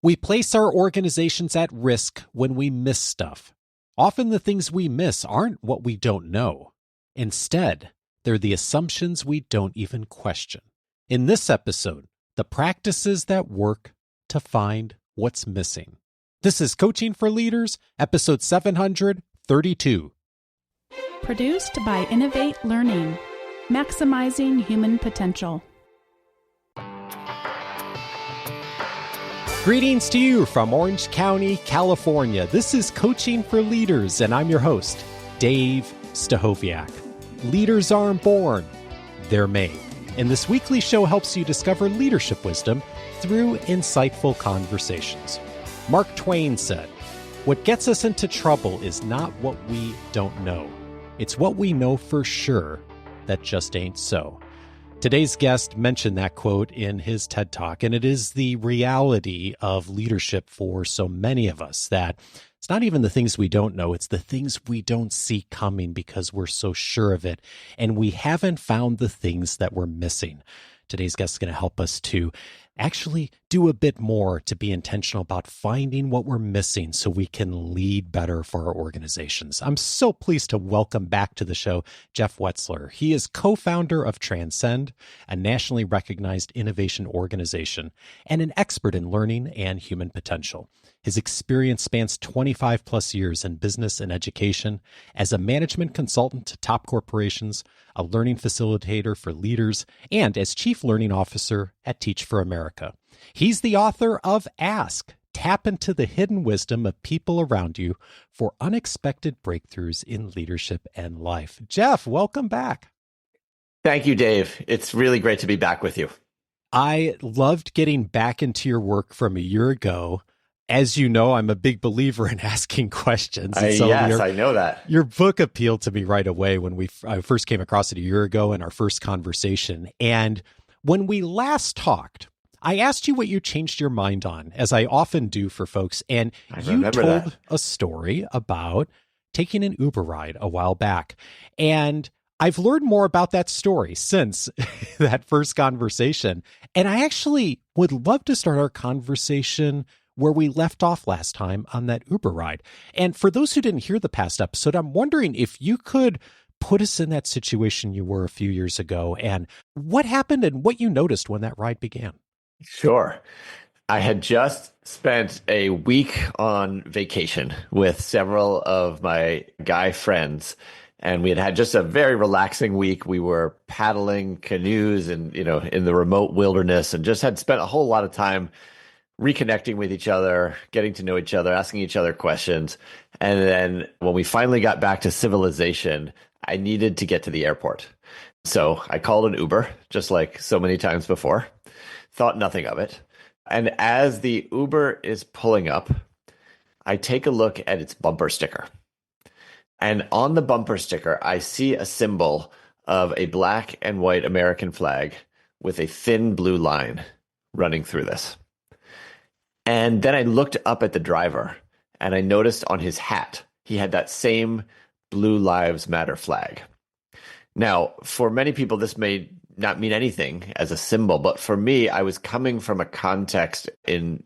We place our organizations at risk when we miss stuff. Often the things we miss aren't what we don't know. Instead, they're the assumptions we don't even question. In this episode, the practices that work to find what's missing. This is Coaching for Leaders, episode 732. Produced by Innovate Learning, maximizing human potential. Greetings to you from Orange County, California. This is Coaching for Leaders, and I'm your host, Dave Stachowiak. Leaders aren't born, they're made. And this weekly show helps you discover leadership wisdom through insightful conversations. Mark Twain said, "What gets us into trouble is not what we don't know. It's what we know for sure that just ain't so." Today's guest mentioned that quote in his TED Talk, and it is the reality of leadership for so many of us that it's not even the things we don't know, it's the things we don't see coming because we're so sure of it, and we haven't found the things that we're missing. Today's guest is going to help us to actually do a bit more to be intentional about finding what we're missing so we can lead better for our organizations. I'm so pleased to welcome back to the show Jeff Wetzler. He is co-founder of Transcend, a nationally recognized innovation organization, and an expert in learning and human potential. His experience spans 25 plus years in business and education as a management consultant to top corporations, a learning facilitator for leaders, and as chief learning officer at Teach for America. He's the author of Ask, Tap into the Hidden Wisdom of People Around You for Unexpected Breakthroughs in Leadership and Life. Jeff, welcome back. Thank you, Dave. It's really great to be back with you. I loved getting back into your work from a year ago. As you know, I'm a big believer in asking questions. Yes, I know that. Your book appealed to me right away when I first came across it a year ago in our first conversation. And when we last talked, I asked you what you changed your mind on, as I often do for folks. And you told a story about taking an Uber ride a while back. And I've learned more about that story since that first conversation. And I actually would love to start our conversation where we left off last time on that Uber ride. And for those who didn't hear the past episode, I'm wondering if you could put us in that situation you were a few years ago and what happened and what you noticed when that ride began. Sure. I had just spent a week on vacation with several of my guy friends, and we had had just a very relaxing week. We were paddling canoes and, in the remote wilderness, and just had spent a whole lot of time reconnecting with each other, getting to know each other, asking each other questions. And then when we finally got back to civilization, I needed to get to the airport. So I called an Uber, just like so many times before, thought nothing of it. And as the Uber is pulling up, I take a look at its bumper sticker. And on the bumper sticker, I see a symbol of a black and white American flag with a thin blue line running through this. And then I looked up at the driver and I noticed on his hat, he had that same Blue Lives Matter flag. Now, for many people, this may not mean anything as a symbol, but for me, I was coming from a context in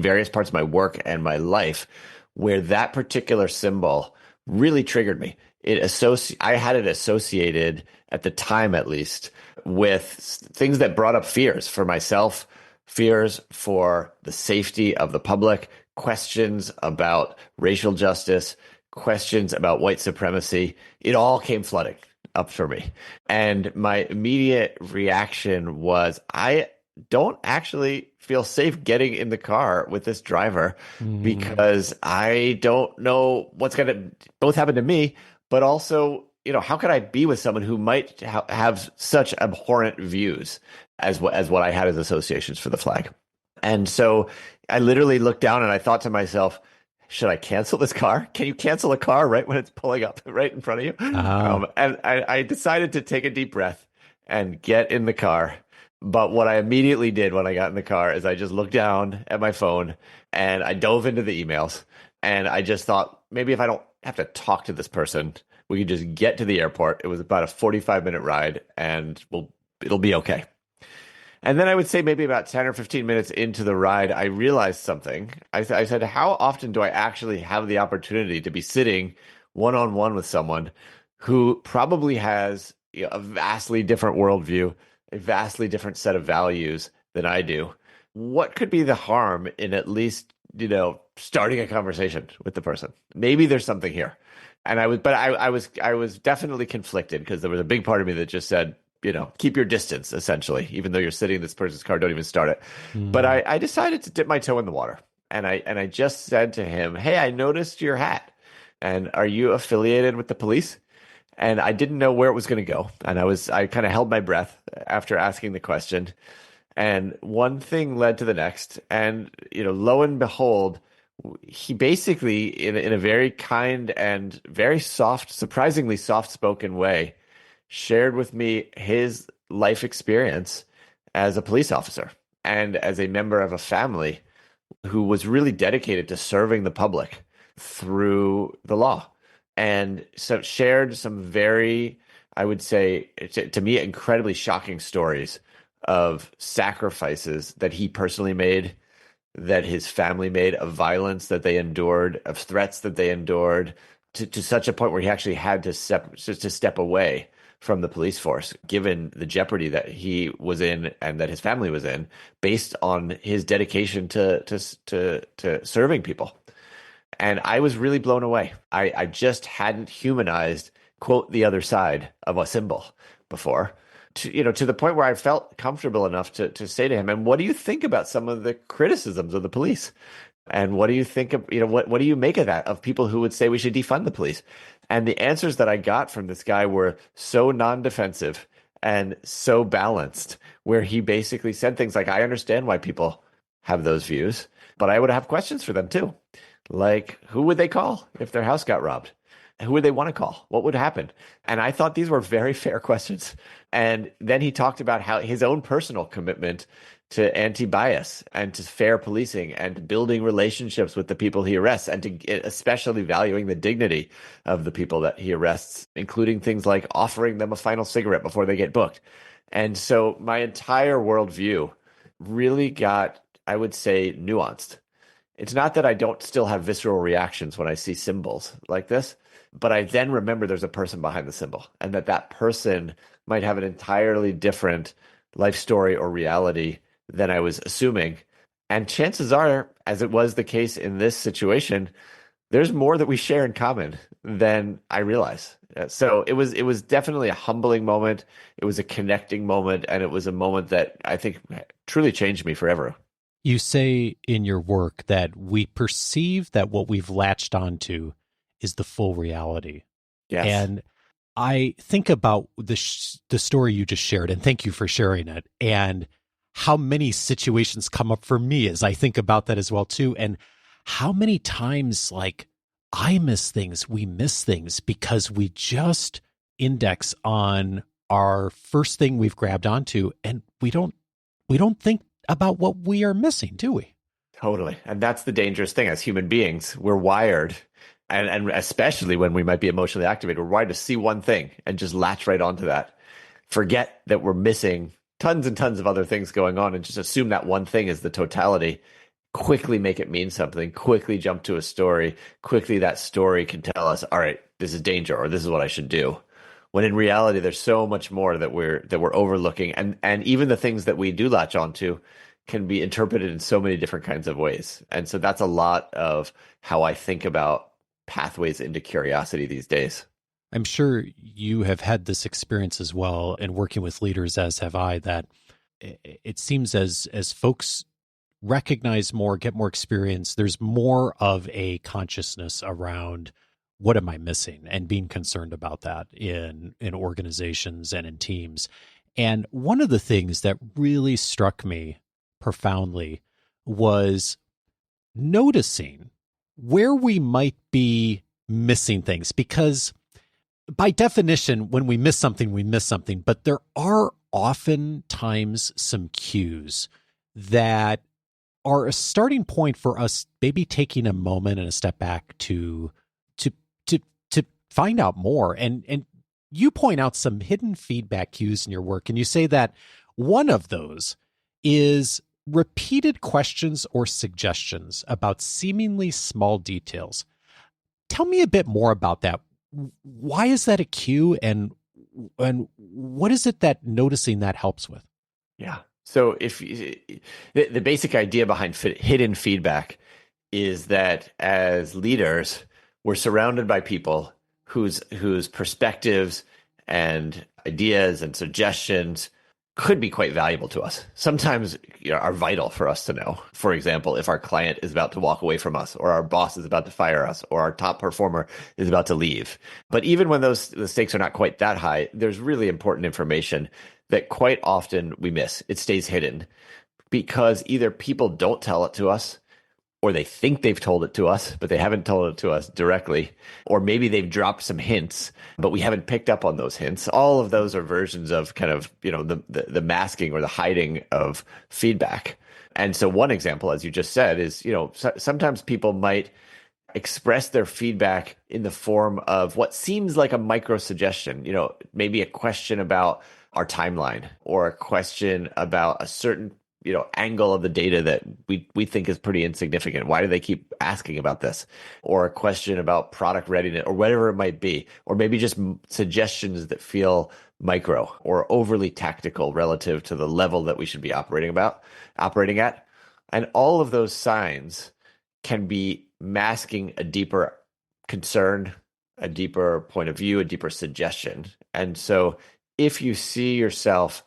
various parts of my work and my life where that particular symbol really triggered me. I had it associated at the time, at least, with things that brought up fears for myself, fears for the safety of the public, questions about racial justice, questions about white supremacy. It all came flooding up for me. And my immediate reaction was, I don't actually feel safe getting in the car with this driver because I don't know what's going to both happen to me, but also, how could I be with someone who might have such abhorrent views as what I had as associations for the flag? And so I literally looked down and I thought to myself, should I cancel this car? Can you cancel a car right when it's pulling up right in front of you? And I decided to take a deep breath and get in the car. But what I immediately did when I got in the car is I just looked down at my phone and I dove into the emails. And I just thought, maybe if I don't have to talk to this person, we could just get to the airport. It was about a 45-minute ride and it'll be okay. And then I would say maybe about 10 or 15 minutes into the ride, I realized something. I said, how often do I actually have the opportunity to be sitting one-on-one with someone who probably has, a vastly different worldview, a vastly different set of values than I do? What could be the harm in at least, starting a conversation with the person? Maybe there's something here. And I was definitely conflicted because there was a big part of me that just said, keep your distance, essentially, even though you're sitting in this person's car, don't even start it. But I decided to dip my toe in the water. And I just said to him, hey, I noticed your hat. And are you affiliated with the police? And I didn't know where it was going to go. And I kind of held my breath after asking the question. And one thing led to the next. And, lo and behold, he basically, in a very kind and very soft, surprisingly soft-spoken way, shared with me his life experience as a police officer and as a member of a family who was really dedicated to serving the public through the law. And so shared some very, I would say, to me, incredibly shocking stories of sacrifices that he personally made, that his family made, of violence that they endured, of threats that they endured, to such a point where he actually had to step away from the police force, given the jeopardy that he was in and that his family was in, based on his dedication to serving people. And I was really blown away. I just hadn't humanized, quote, the other side of a symbol before, to the point where I felt comfortable enough to say to him, and what do you think about some of the criticisms of the police? And what do you think of, what do you make of that, of people who would say we should defund the police? And the answers that I got from this guy were so non-defensive and so balanced, where he basically said things like, I understand why people have those views, but I would have questions for them too. Like, who would they call if their house got robbed? Who would they want to call? What would happen? And I thought these were very fair questions. And then he talked about how his own personal commitment to anti-bias and to fair policing and building relationships with the people he arrests, and to especially valuing the dignity of the people that he arrests, including things like offering them a final cigarette before they get booked. And so my entire worldview really got, I would say, nuanced. It's not that I don't still have visceral reactions when I see symbols like this, but I then remember there's a person behind the symbol, and that person might have an entirely different life story or reality than I was assuming. And chances are, as it was the case in this situation, there's more that we share in common than I realize. So it was definitely a humbling moment. It was a connecting moment, and it was a moment that I think truly changed me forever. You say in your work that we perceive that what we've latched onto is the full reality. Yes. And I think about the story you just shared, and thank you for sharing it, and how many situations come up for me as I think about that as well too, and how many times, like, I miss things, we miss things because we just index on our first thing we've grabbed onto, and we don't think about what we are missing, do we? Totally. And that's the dangerous thing. As human beings, we're wired, and especially when we might be emotionally activated, we're wired to see one thing and just latch right onto that. Forget that we're missing tons and tons of other things going on, and just assume that one thing is the totality. Quickly make it mean something, quickly jump to a story, quickly that story can tell us, all right, this is danger, or this is what I should do. When in reality, there's so much more that we're overlooking, and even the things that we do latch onto can be interpreted in so many different kinds of ways. And so that's a lot of how I think about pathways into curiosity these days. I'm sure you have had this experience as well in working with leaders, as have I, that it seems as folks recognize more, get more experience, there's more of a consciousness around what am I missing, and being concerned about that in organizations and in teams. And one of the things that really struck me profoundly was noticing where we might be missing things, because by definition, when we miss something, but there are oftentimes some cues that are a starting point for us maybe taking a moment and a step back to find out more. And you point out some hidden feedback cues in your work, and you say that one of those is repeated questions or suggestions about seemingly small details. Tell me a bit more about that. Why is that a cue, and what is it that noticing that helps with? Yeah. So the basic idea behind hidden feedback is that as leaders, we're surrounded by people whose perspectives and ideas and suggestions could be quite valuable to us. Sometimes are vital for us to know. For example, if our client is about to walk away from us, or our boss is about to fire us, or our top performer is about to leave. But even when the stakes are not quite that high, there's really important information that quite often we miss. It stays hidden because either people don't tell it to us, or they think they've told it to us, but they haven't told it to us directly, or maybe they've dropped some hints, but we haven't picked up on those hints. All of those are versions of kind of, the masking or the hiding of feedback. And so one example, as you just said, is, sometimes people might express their feedback in the form of what seems like a micro suggestion, maybe a question about our timeline, or a question about a certain angle of the data that we think is pretty insignificant. Why do they keep asking about this? Or a question about product readiness, or whatever it might be, or maybe just suggestions that feel micro or overly tactical relative to the level that we should be operating at. And all of those signs can be masking a deeper concern, a deeper point of view, a deeper suggestion. And so if you see yourself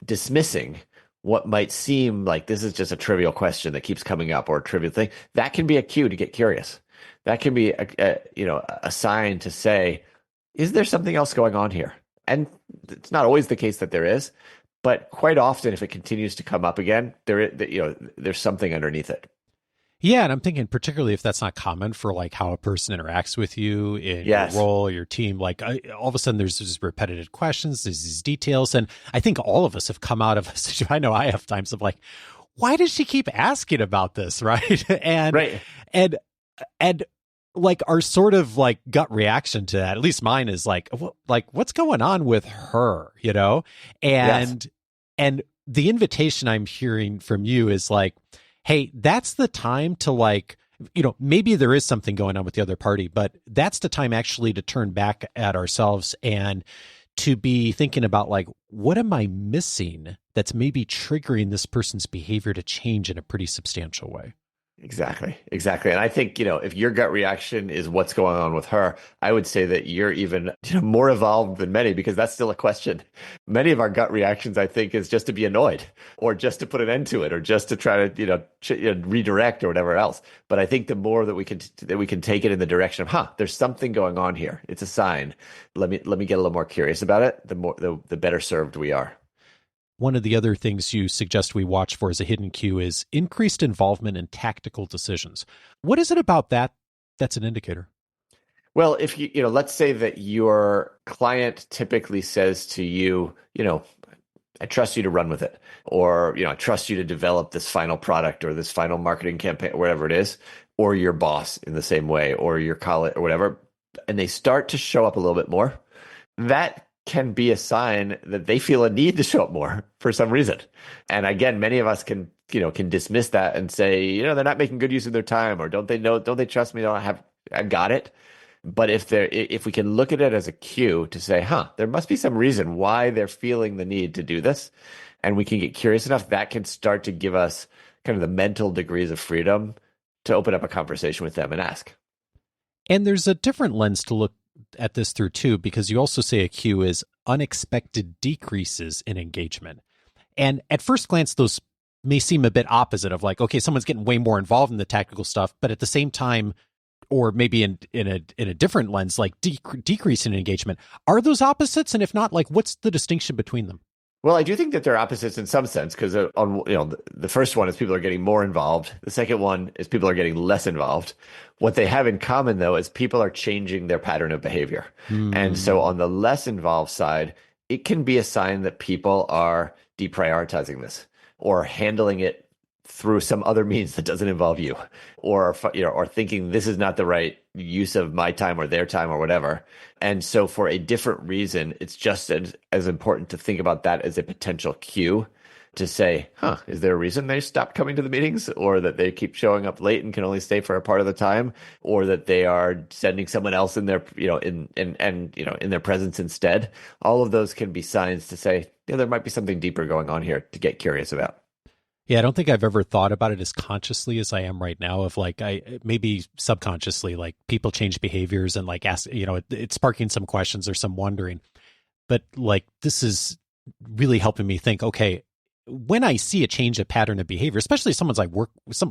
dismissing what might seem like this is just a trivial question that keeps coming up, or a trivial thing, that can be a cue to get curious. That can be a sign to say, is there something else going on here? And it's not always the case that there is, but quite often, if it continues to come up again, there's something underneath it. Yeah, and I'm thinking particularly if that's not common for like how a person interacts with you in your role, your team, like all of a sudden there's these repetitive questions, there's these details. And I think all of us have come out of a situation, I know I have times of like, why does she keep asking about this? Right. And like our sort of like gut reaction to that, at least mine is like what's going on with her, And the invitation I'm hearing from you is like, hey, that's the time to like, maybe there is something going on with the other party, but that's the time actually to turn back at ourselves and to be thinking about like, what am I missing that's maybe triggering this person's behavior to change in a pretty substantial way? Exactly. And I think, if your gut reaction is what's going on with her, I would say that you're even more evolved than many, because that's still a question. Many of our gut reactions, I think, is just to be annoyed, or just to put an end to it, or just to try to, redirect or whatever else. But I think the more that we can take it in the direction of, there's something going on here. It's a sign. Let me get a little more curious about it. The better served we are. One of the other things you suggest we watch for as a hidden cue is increased involvement in tactical decisions. What is it about that that's an indicator? Well, if let's say that your client typically says to you, I trust you to run with it, or, I trust you to develop this final product or this final marketing campaign, whatever it is, or your boss in the same way, or your colleague or whatever, and they start to show up a little bit more, that can be a sign that they feel a need to show up more for some reason. And again, many of us can dismiss that and say, they're not making good use of their time, or don't they trust me? I've got it. But if we can look at it as a cue to say, there must be some reason why they're feeling the need to do this, and we can get curious enough, that can start to give us kind of the mental degrees of freedom to open up a conversation with them and ask. And there's a different lens to look at this through too, because you also say a cue is unexpected decreases in engagement. And at first glance, those may seem a bit opposite of like, okay, someone's getting way more involved in the tactical stuff, but at the same time, or maybe in a different lens, like decrease in engagement. Are those opposites? And if not, like what's the distinction between them? Well, I do think that they're opposites in some sense, because the first one is people are getting more involved. The second one is people are getting less involved. What they have in common, though, is people are changing their pattern of behavior. And so on the less involved side, it can be a sign that people are deprioritizing this, or handling it through some other means that doesn't involve you, or thinking this is not the right use of my time or their time or whatever. And so for a different reason, it's just as important to think about that as a potential cue to say, is there a reason they stopped coming to the meetings, or that they keep showing up late and can only stay for a part of the time, or that they are sending someone else in their, in their presence instead? All of those can be signs to say, there might be something deeper going on here to get curious about. Yeah, I don't think I've ever thought about it as consciously as I am right now, of like, maybe subconsciously, like people change behaviors and like ask, it's sparking some questions or some wondering. But like, this is really helping me think, okay, when I see a change of pattern of behavior, especially someone's like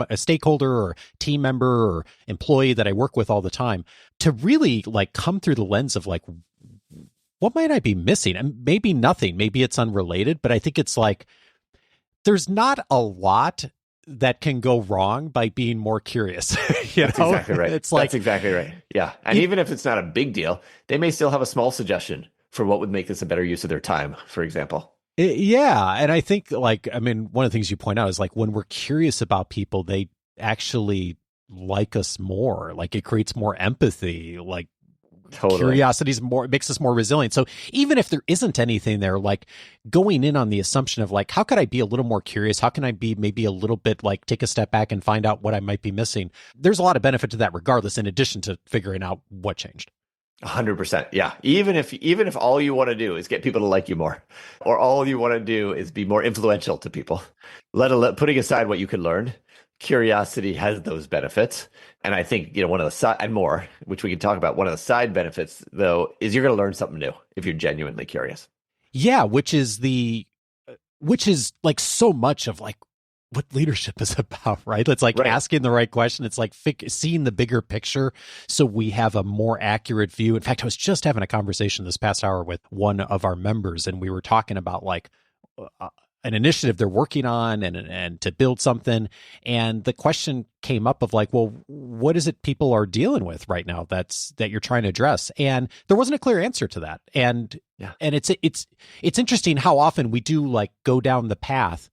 a stakeholder or team member or employee that I work with all the time, to really like come through the lens of like, what might I be missing? And maybe nothing, maybe it's unrelated, but I think it's like, there's not a lot that can go wrong by being more curious. That's exactly right. That's exactly right. Yeah. And even if it's not a big deal, they may still have a small suggestion for what would make this a better use of their time, for example. Yeah. And I think one of the things you point out is like when we're curious about people, they actually like us more. Like it creates more empathy. Like totally. Curiosity makes us more resilient. So even if there isn't anything there, like going in on the assumption of like, how could I be a little more curious? How can I be maybe a little bit like take a step back and find out what I might be missing? There's a lot of benefit to that regardless, in addition to figuring out what changed. 100%. Yeah. Even if all you want to do is get people to like you more, or all you want to do is be more influential to people, putting aside what you can learn, curiosity has those benefits. And I think, one of the side and more, which we can talk about, one of the side benefits though, is you're going to learn something new if you're genuinely curious. Yeah. Which is like so much of like what leadership is about, right? It's like asking the right question. It's like seeing the bigger picture so we have a more accurate view. In fact, I was just having a conversation this past hour with one of our members, and we were talking about like an initiative they're working on and to build something. And the question came up of like, well, what is it people are dealing with right now that you're trying to address? And there wasn't a clear answer to that. And it's interesting how often we do like go down the path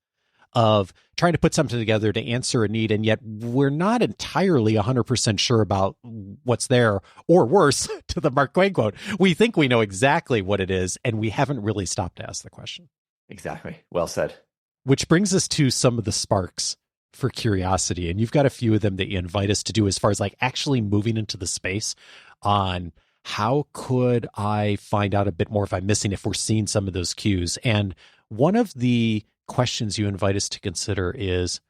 of trying to put something together to answer a need, and yet we're not entirely 100% sure about what's there, or worse, to the Mark Twain quote, we think we know exactly what it is, and we haven't really stopped to ask the question. Exactly. Well said. Which brings us to some of the sparks for curiosity, and you've got a few of them that you invite us to do as far as like actually moving into the space on how could I find out a bit more if I'm missing, if we're seeing some of those cues. And one of the questions you invite us to consider is,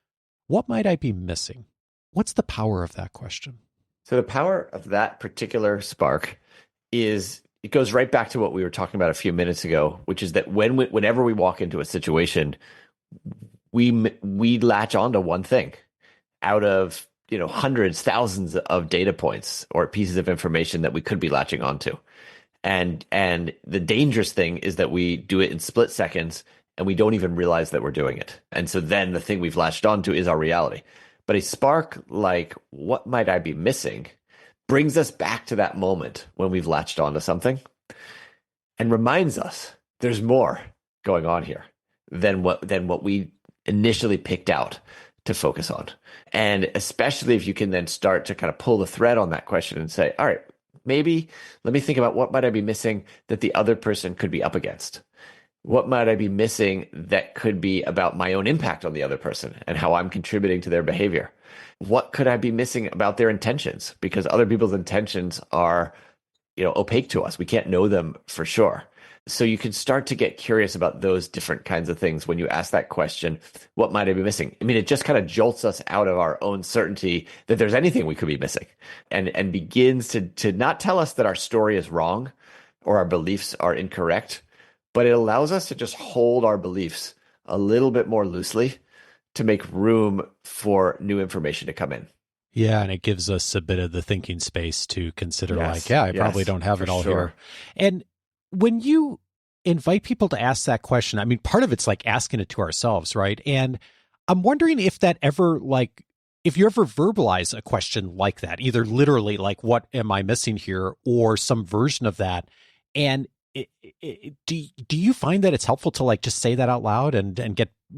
what might I be missing? What's the power of that question? So the power of that particular spark is, it goes right back to what we were talking about a few minutes ago, which is that whenever we walk into a situation, we latch onto one thing out of hundreds, thousands of data points or pieces of information that we could be latching onto. And the dangerous thing is that we do it in split seconds and we don't even realize that we're doing it. And so then the thing we've latched onto is our reality. But a spark like, what might I be missing, brings us back to that moment when we've latched onto something and reminds us there's more going on here than what we initially picked out to focus on. And especially if you can then start to kind of pull the thread on that question and say, all right, maybe let me think about what might I be missing that the other person could be up against. What might I be missing that could be about my own impact on the other person and how I'm contributing to their behavior? What could I be missing about their intentions? Because other people's intentions are, opaque to us. We can't know them for sure. So you can start to get curious about those different kinds of things when you ask that question, what might I be missing? I mean, it just kind of jolts us out of our own certainty that there's anything we could be missing, and begins to not tell us that our story is wrong or our beliefs are incorrect, but it allows us to just hold our beliefs a little bit more loosely to make room for new information to come in. Yeah, and it gives us a bit of the thinking space to consider I probably don't have it all here. And when you invite people to ask that question, I mean, part of it's like asking it to ourselves, right? And I'm wondering if that ever, if you ever verbalize a question like that, either literally, like, what am I missing here, or some version of that. And do you find that it's helpful to just say that out loud and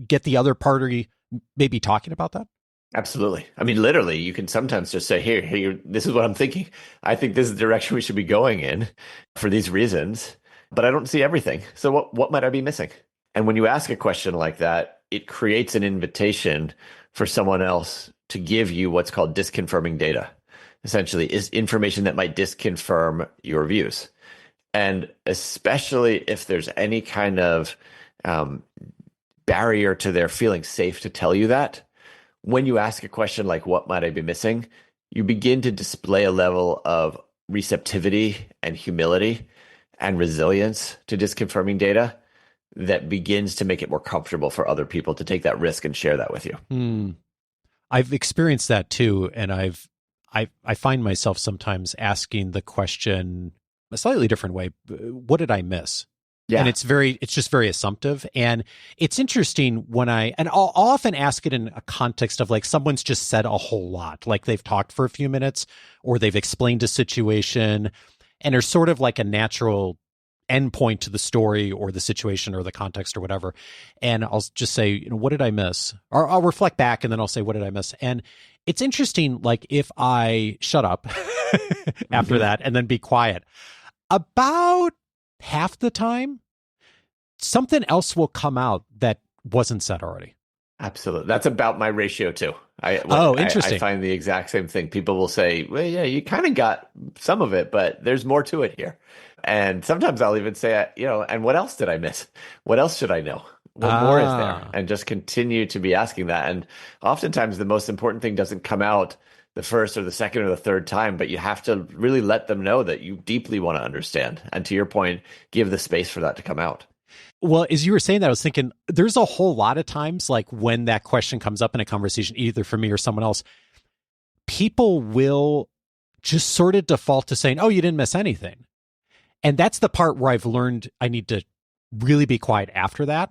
get the other party maybe talking about that? Absolutely. I mean, literally, you can sometimes just say, here, this is what I'm thinking. I think this is the direction we should be going in for these reasons, but I don't see everything. So what might I be missing? And when you ask a question like that, it creates an invitation for someone else to give you what's called disconfirming data. Essentially, is information that might disconfirm your views. And especially if there's any kind of barrier to their feeling safe to tell you that, when you ask a question like, what might I be missing? You begin to display a level of receptivity and humility and resilience to disconfirming data that begins to make it more comfortable for other people to take that risk and share that with you. I've experienced that too. And I find myself sometimes asking the question a slightly different way. What did I miss? Yeah. And it's just very assumptive. And it's interesting I'll often ask it in a context of like someone's just said a whole lot, like they've talked for a few minutes or they've explained a situation and there's sort of like a natural endpoint to the story or the situation or the context or whatever. And I'll just say, what did I miss? Or I'll reflect back and then I'll say, what did I miss? And it's interesting, like if I shut up after that and then be quiet, about half the time, something else will come out that wasn't said already. Absolutely. That's about my ratio too. Interesting. I find the exact same thing. People will say, well, yeah, you kind of got some of it, but there's more to it here. And sometimes I'll even say, and what else did I miss? What else should I know? What more is there? And just continue to be asking that. And oftentimes the most important thing doesn't come out the first or the second or the third time, but you have to really let them know that you deeply want to understand. And to your point, give the space for that to come out. Well, as you were saying that, I was thinking there's a whole lot of times like when that question comes up in a conversation, either for me or someone else, people will just sort of default to saying, oh, you didn't miss anything. And that's the part where I've learned I need to really be quiet after that,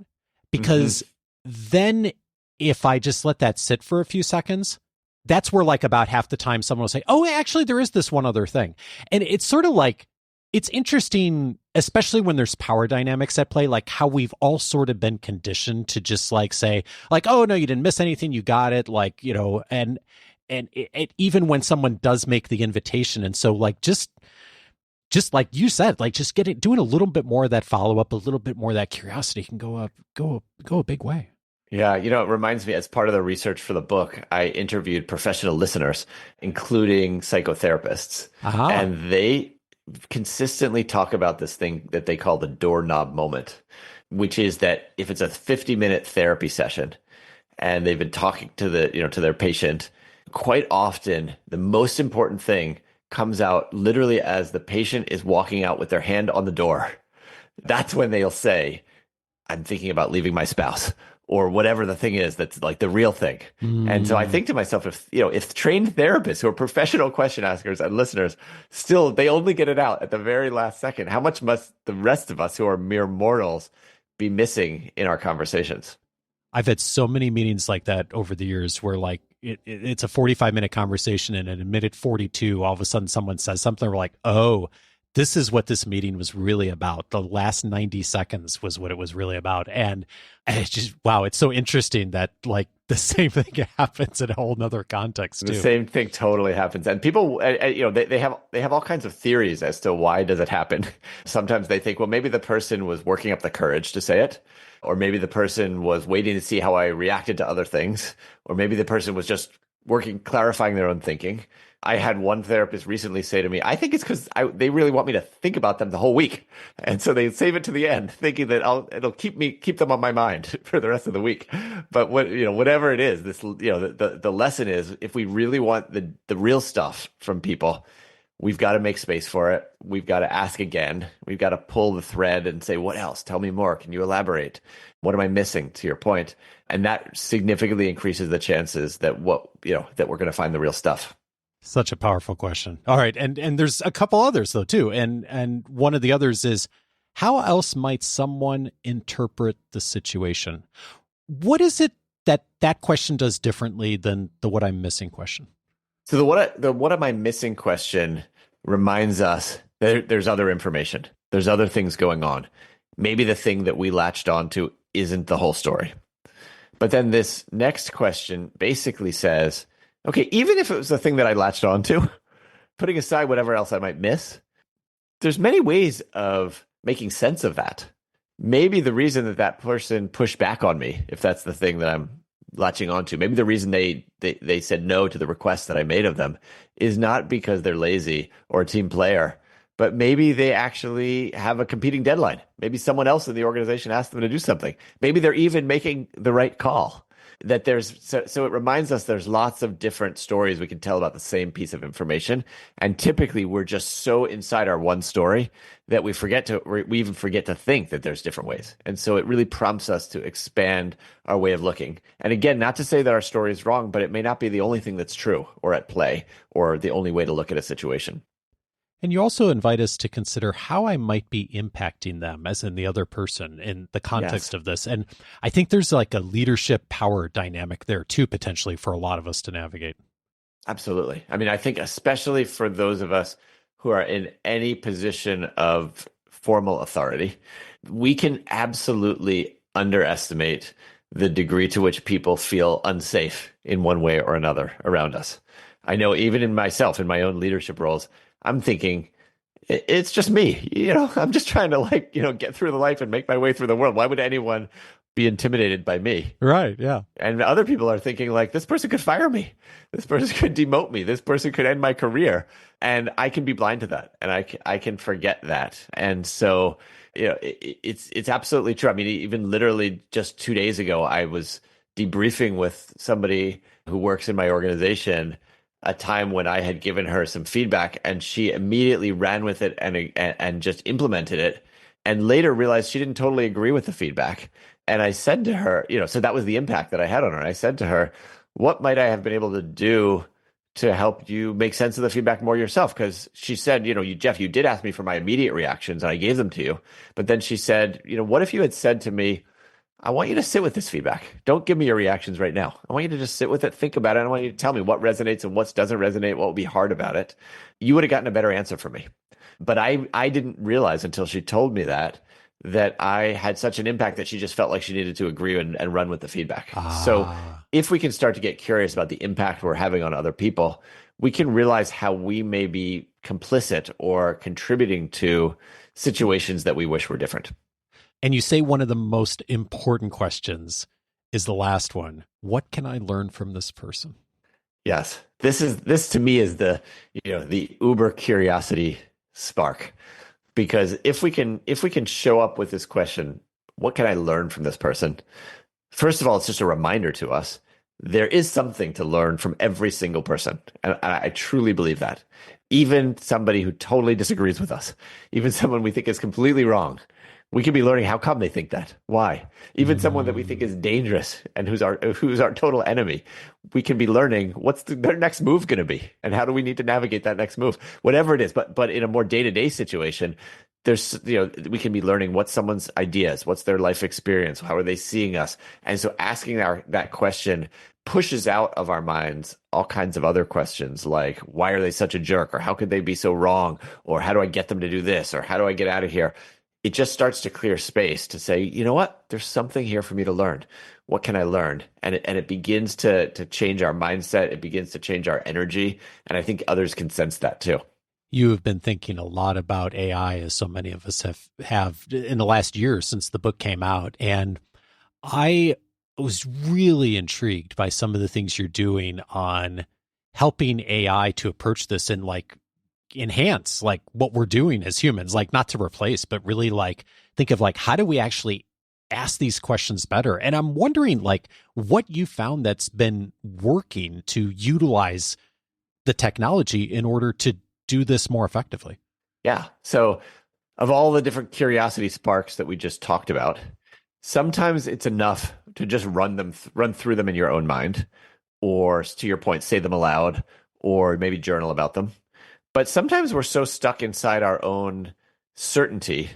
because then if I just let that sit for a few seconds, that's where like about half the time someone will say, oh, actually, there is this one other thing. And it's sort of like, it's interesting, especially when there's power dynamics at play, like how we've all sort of been conditioned to just like say like, oh, no, you didn't miss anything. You got it. Like, and it, even when someone does make the invitation. And so like, just like you said, like just doing a little bit more of that follow up, a little bit more of that curiosity can go a big way. Yeah, it reminds me, as part of the research for the book, I interviewed professional listeners, including psychotherapists, and they consistently talk about this thing that they call the doorknob moment, which is that if it's a 50-minute therapy session and they've been talking to to their patient, quite often the most important thing comes out literally as the patient is walking out with their hand on the door. That's when they'll say, I'm thinking about leaving my spouse, or whatever the thing is that's like the real thing. And so I think to myself, if trained therapists who are professional question askers and listeners, still, they only get it out at the very last second, how much must the rest of us who are mere mortals be missing in our conversations? I've had so many meetings like that over the years where like it's a 45-minute conversation and in a minute 42, all of a sudden someone says something, we're like, oh, this is what this meeting was really about. The last 90 seconds was what it was really about. And it's just, wow, it's so interesting that like the same thing happens in a whole nother context too. The same thing totally happens. And people, they have all kinds of theories as to why does it happen. Sometimes they think, well, maybe the person was working up the courage to say it, or maybe the person was waiting to see how I reacted to other things, or maybe the person was just clarifying their own thinking. I had one therapist recently say to me, I think it's because they really want me to think about them the whole week. And so they save it to the end, thinking that it'll keep them on my mind for the rest of the week. But whatever it is, the lesson is, if we really want the real stuff from people, we've got to make space for it. We've got to ask again. We've got to pull the thread and say, what else? Tell me more. Can you elaborate? What am I missing, to your point? And that significantly increases the chances that that we're going to find the real stuff. Such a powerful question. All right. And there's a couple others though, too. And one of the others is, how else might someone interpret the situation? What is it that question does differently than the what I'm missing question? So the what am I missing question reminds us that there's other information. There's other things going on. Maybe the thing that we latched onto isn't the whole story. But then this next question basically says, okay, even if it was the thing that I latched onto, putting aside whatever else I might miss, there's many ways of making sense of that. maybe the reason that that person pushed back on me, if that's the thing that I'm latching onto, maybe the reason they said no to the request that I made of them is not because they're lazy or a team player, but maybe they actually have a competing deadline. Maybe someone else in the organization asked them to do something. Maybe they're even making the right call. That so it reminds us there's lots of different stories we can tell about the same piece of information, and typically we're just so inside our one story that we even forget to think that there's different ways. And so it really prompts us to expand our way of looking. And again, not to say that our story is wrong, but it may not be the only thing that's true or at play or the only way to look at a situation. And you also invite us to consider how I might be impacting them, as in the other person, in the context of this. And I think there's like a leadership power dynamic there too, potentially, for a lot of us to navigate. Absolutely. I mean, I think especially for those of us who are in any position of formal authority, we can absolutely underestimate the degree to which people feel unsafe in one way or another around us. I know even in myself, in my own leadership roles, I'm thinking, it's just me. I'm just trying to get through the life and make my way through the world. Why would anyone be intimidated by me? Right, yeah. And other people are thinking this person could fire me. This person could demote me. This person could end my career. And I can be blind to that. And I can forget that. And so, it's absolutely true. I mean, even literally just 2 days ago, I was debriefing with somebody who works in my organization a time when I had given her some feedback, and she immediately ran with it and just implemented it, and later realized she didn't totally agree with the feedback. And I said to her, so that was the impact that I had on her. And I said to her, what might I have been able to do to help you make sense of the feedback more yourself? Because she said, Jeff, you did ask me for my immediate reactions and I gave them to you. But then she said, what if you had said to me, I want you to sit with this feedback. Don't give me your reactions right now. I want you to just sit with it, think about it. I want you to tell me what resonates and what doesn't resonate, what will be hard about it. You would have gotten a better answer from me. But I didn't realize until she told me that I had such an impact that she just felt like she needed to agree and run with the feedback. So if we can start to get curious about the impact we're having on other people, we can realize how we may be complicit or contributing to situations that we wish were different. And you say one of the most important questions is the last one. What can I learn from this person? Yes. This to me is the uber curiosity spark. Because if we can show up with this question, what can I learn from this person? First of all, it's just a reminder to us there is something to learn from every single person. And I truly believe that. Even somebody who totally disagrees with us, even someone we think is completely wrong, we could be learning how come they think that. Why? Even someone that we think is dangerous and who's our total enemy, we can be learning what's their next move going to be and how do we need to navigate that next move, whatever it is. But in a more day-to-day situation, there's we can be learning what's someone's ideas, what's their life experience, how are they seeing us, and so asking that question pushes out of our minds all kinds of other questions like why are they such a jerk, or how could they be so wrong, or how do I get them to do this, or how do I get out of here? It just starts to clear space to say, you know what, there's something here for me to learn. What can I learn? And it begins to change our mindset. It begins to change our energy. And I think others can sense that too. You have been thinking a lot about AI, as so many of us have in the last year since the book came out. And I was really intrigued by some of the things you're doing on helping AI to approach this and enhance what we're doing as humans, not to replace, but really think of how do we actually ask these questions better? And I'm wondering what you found that's been working to utilize the technology in order to do this more effectively. Yeah. So of all the different curiosity sparks that we just talked about, sometimes it's enough to just run through them in your own mind, or to your point, say them aloud, or maybe journal about them. But sometimes we're so stuck inside our own certainty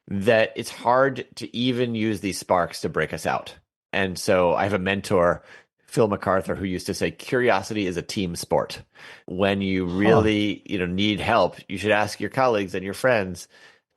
that it's hard to even use these sparks to break us out. And so I have a mentor, Phil MacArthur, who used to say, curiosity is a team sport. When you really need help, you should ask your colleagues and your friends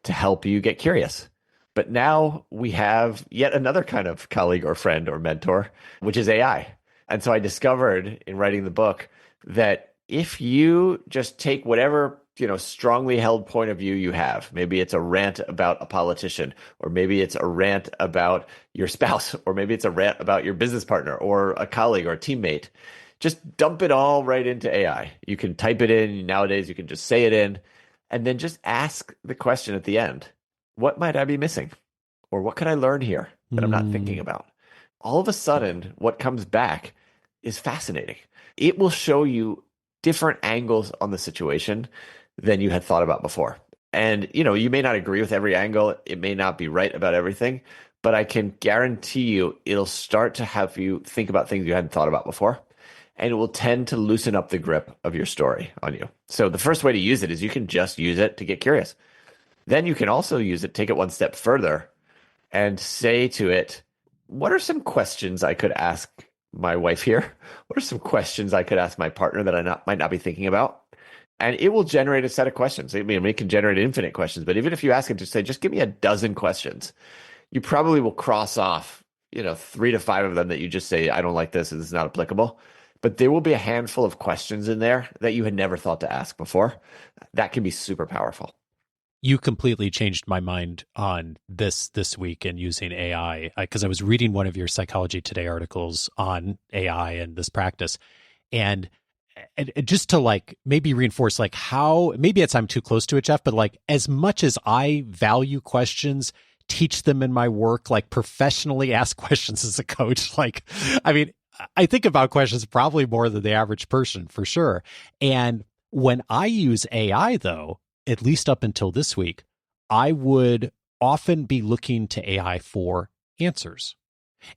to help you get curious. But now we have yet another kind of colleague or friend or mentor, which is AI. And so I discovered in writing the book that if you just take whatever, strongly held point of view you have, maybe it's a rant about a politician, or maybe it's a rant about your spouse, or maybe it's a rant about your business partner or a colleague or a teammate, just dump it all right into AI. You can type it in. Nowadays, you can just say it in, and then just ask the question at the end, what might I be missing? Or what could I learn here that I'm not thinking about? All of a sudden, what comes back is fascinating. It will show you different angles on the situation than you had thought about before. And, you may not agree with every angle. It may not be right about everything, but I can guarantee you it'll start to have you think about things you hadn't thought about before. And it will tend to loosen up the grip of your story on you. So the first way to use it is you can just use it to get curious. Then you can also use it, take it one step further, and say to it, what are some questions I could ask my wife here? What are some questions I could ask my partner that I might not be thinking about? And it will generate a set of questions. I mean, it can generate infinite questions, but even if you ask it to say, just give me a dozen questions, you probably will cross off, 3 to 5 of them that you just say, I don't like this, and this is not applicable. But there will be a handful of questions in there that you had never thought to ask before. That can be super powerful. You completely changed my mind on this week and using AI, because I was reading one of your Psychology Today articles on AI and this practice. And just to maybe reinforce how, maybe I'm too close to it, Jeff, but as much as I value questions, teach them in my work, professionally ask questions as a coach, I think about questions probably more than the average person, for sure. And when I use AI, though, at least up until this week, I would often be looking to AI for answers.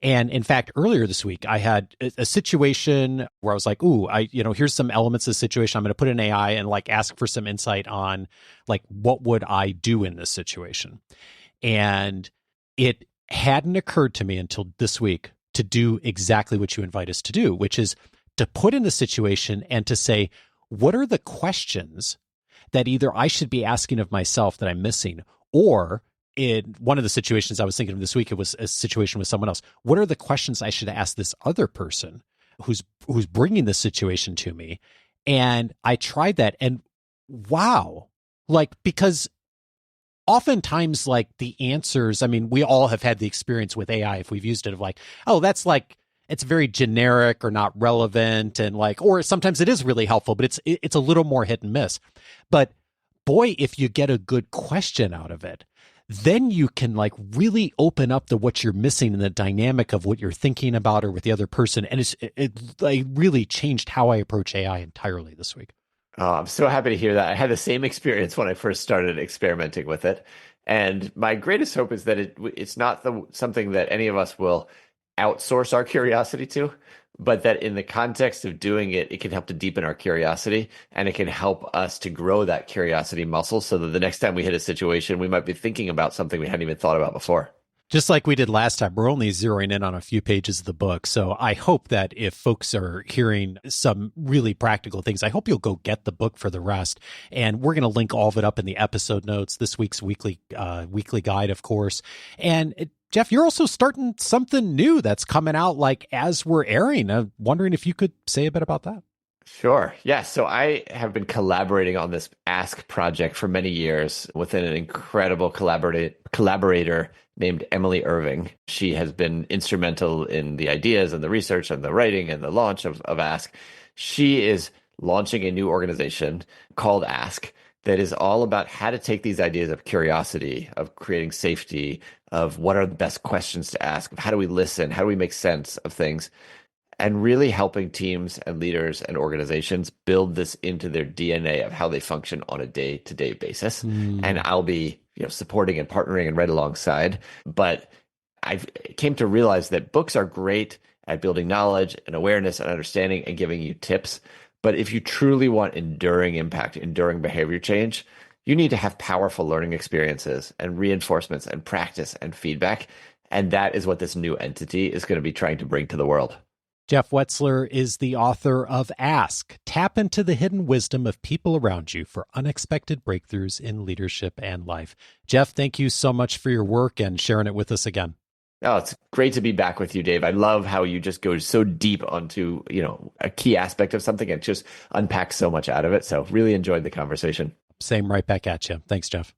And in fact, earlier this week, I had a situation where I was like, here's some elements of the situation. I'm going to put in AI and ask for some insight on what would I do in this situation? And it hadn't occurred to me until this week to do exactly what you invite us to do, which is to put in the situation and to say, what are the questions that either I should be asking of myself that I'm missing, or in one of the situations I was thinking of this week, it was a situation with someone else. What are the questions I should ask this other person who's bringing this situation to me? And I tried that, and wow, because oftentimes the answers, I mean, we all have had the experience with AI if we've used it of that's it's very generic or not relevant, and or sometimes it is really helpful, but it's a little more hit and miss. But boy, if you get a good question out of it, then you can really open up what you're missing in the dynamic of what you're thinking about or with the other person. And it really changed how I approach AI entirely this week. Oh, I'm so happy to hear that. I had the same experience when I first started experimenting with it. And my greatest hope is that it's not something that any of us will outsource our curiosity to, but that in the context of doing it, it can help to deepen our curiosity, and it can help us to grow that curiosity muscle so that the next time we hit a situation, we might be thinking about something we hadn't even thought about before. Just like we did last time, we're only zeroing in on a few pages of the book. So I hope that if folks are hearing some really practical things, I hope you'll go get the book for the rest. And we're going to link all of it up in the episode notes, this week's weekly guide, of course. And Jeff, you're also starting something new that's coming out as we're airing. I'm wondering if you could say a bit about that. Sure. Yeah. So I have been collaborating on this Ask project for many years with an incredible collaborator named Emily Irving. She has been instrumental in the ideas and the research and the writing and the launch of Ask. She is launching a new organization called Ask that is all about how to take these ideas of curiosity, of creating safety, of what are the best questions to ask, of how do we listen, how do we make sense of things, and really helping teams and leaders and organizations build this into their DNA of how they function on a day-to-day basis. And I'll be supporting and partnering and right alongside. But I came to realize that books are great at building knowledge and awareness and understanding and giving you tips. But if you truly want enduring impact, enduring behavior change, you need to have powerful learning experiences and reinforcements and practice and feedback. And that is what this new entity is going to be trying to bring to the world. Jeff Wetzler is the author of Ask. Tap into the hidden wisdom of people around you for unexpected breakthroughs in leadership and life. Jeff, thank you so much for your work and sharing it with us again. Oh, it's great to be back with you, Dave. I love how you just go so deep onto, a key aspect of something and just unpack so much out of it. So really enjoyed the conversation. Same right back at you. Thanks, Jeff.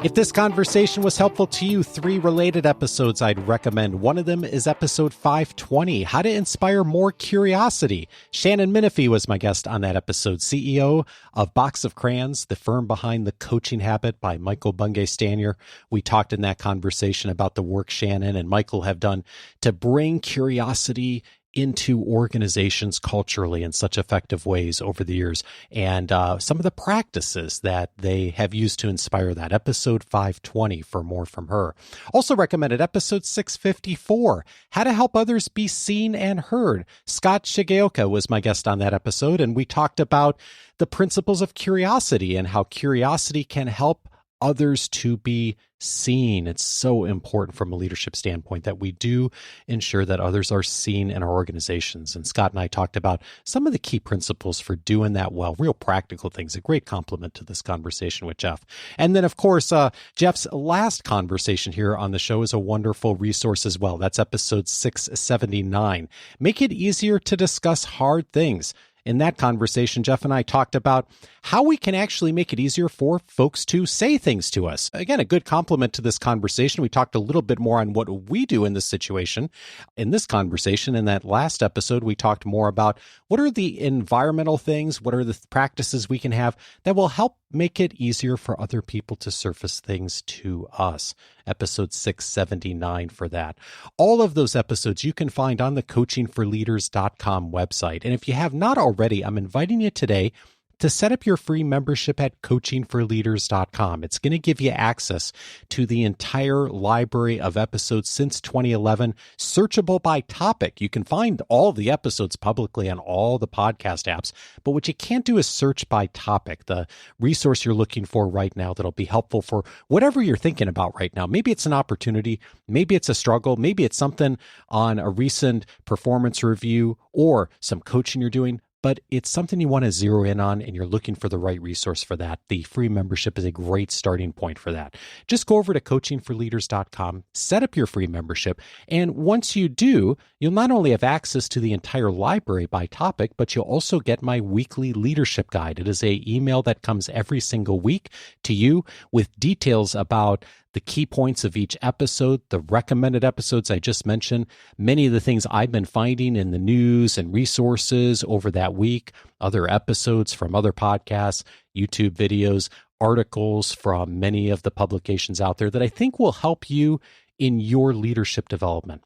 If this conversation was helpful to you, 3 related episodes I'd recommend. One of them is episode 520, How to Inspire More Curiosity. Shannon Menifee was my guest on that episode, CEO of Box of Crayons, the firm behind The Coaching Habit by Michael Bungay-Stanier. We talked in that conversation about the work Shannon and Michael have done to bring curiosity into organizations culturally in such effective ways over the years, and some of the practices that they have used to inspire that. Episode 520 for more from her. Also recommended episode 654, How to Help Others Be Seen and Heard. Scott Shigeoka was my guest on that episode, and we talked about the principles of curiosity and how curiosity can help others to be seen. It's so important from a leadership standpoint that we do ensure that others are seen in our organizations. And Scott and I talked about some of the key principles for doing that well, real practical things, a great compliment to this conversation with Jeff. And then, of course, Jeff's last conversation here on the show is a wonderful resource as well. That's episode 679. Make it easier to discuss hard things. In that conversation, Jeff and I talked about how we can actually make it easier for folks to say things to us. Again, a good compliment to this conversation. We talked a little bit more on what we do in this situation. In this conversation, in that last episode, we talked more about what are the environmental things, what are the practices we can have that will help make it easier for other people to surface things to us. Episode 679 for that. All of those episodes you can find on the coachingforleaders.com website. And if you have not already, I'm inviting you today to set up your free membership at coachingforleaders.com. It's going to give you access to the entire library of episodes since 2011, searchable by topic. You can find all the episodes publicly on all the podcast apps, but what you can't do is search by topic, the resource you're looking for right now that'll be helpful for whatever you're thinking about right now. Maybe it's an opportunity, maybe it's a struggle, maybe it's something on a recent performance review or some coaching you're doing, but it's something you want to zero in on and you're looking for the right resource for that. The free membership is a great starting point for that. Just go over to coachingforleaders.com, set up your free membership, and once you do, you'll not only have access to the entire library by topic, but you'll also get my weekly leadership guide. It is an email that comes every single week to you with details about the key points of each episode, the recommended episodes I just mentioned, many of the things I've been finding in the news and resources over that week, other episodes from other podcasts, YouTube videos, articles from many of the publications out there that I think will help you in your leadership development.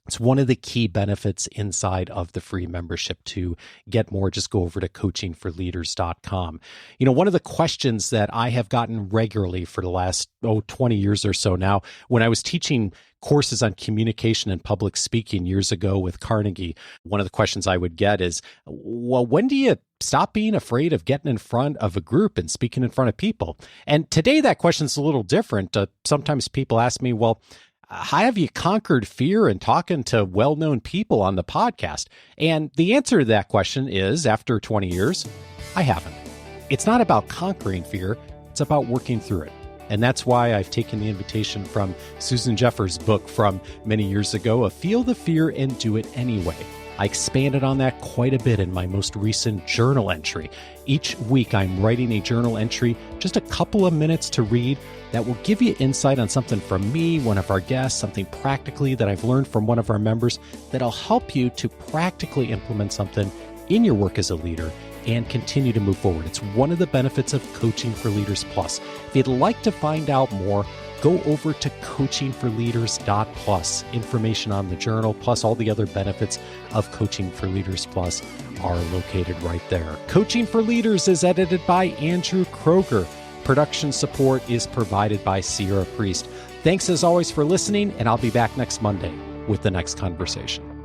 It's one of the key benefits inside of the free membership. To get more, just go over to coachingforleaders.com. One of the questions that I have gotten regularly for the last 20 years or so now, when I was teaching courses on communication and public speaking years ago with Carnegie, one of the questions I would get is, well, when do you stop being afraid of getting in front of a group and speaking in front of people? And today that question's a little different. Sometimes people ask me, well, how have you conquered fear in talking to well-known people on the podcast? And the answer to that question is, after 20 years, I haven't. It's not about conquering fear. It's about working through it. And that's why I've taken the invitation from Susan Jeffers' book from many years ago of Feel the Fear and Do It Anyway. I expanded on that quite a bit in my most recent journal entry. Each week, I'm writing a journal entry, just a couple of minutes to read, that will give you insight on something from me, one of our guests, something practically that I've learned from one of our members that'll help you to practically implement something in your work as a leader and continue to move forward. It's one of the benefits of Coaching for Leaders Plus. If you'd like to find out more, go over to coachingforleaders.plus. Information on the journal, plus all the other benefits of Coaching for Leaders Plus are located right there. Coaching for Leaders is edited by Andrew Kroger. Production support is provided by Sierra Priest. Thanks as always for listening, and I'll be back next Monday with the next conversation.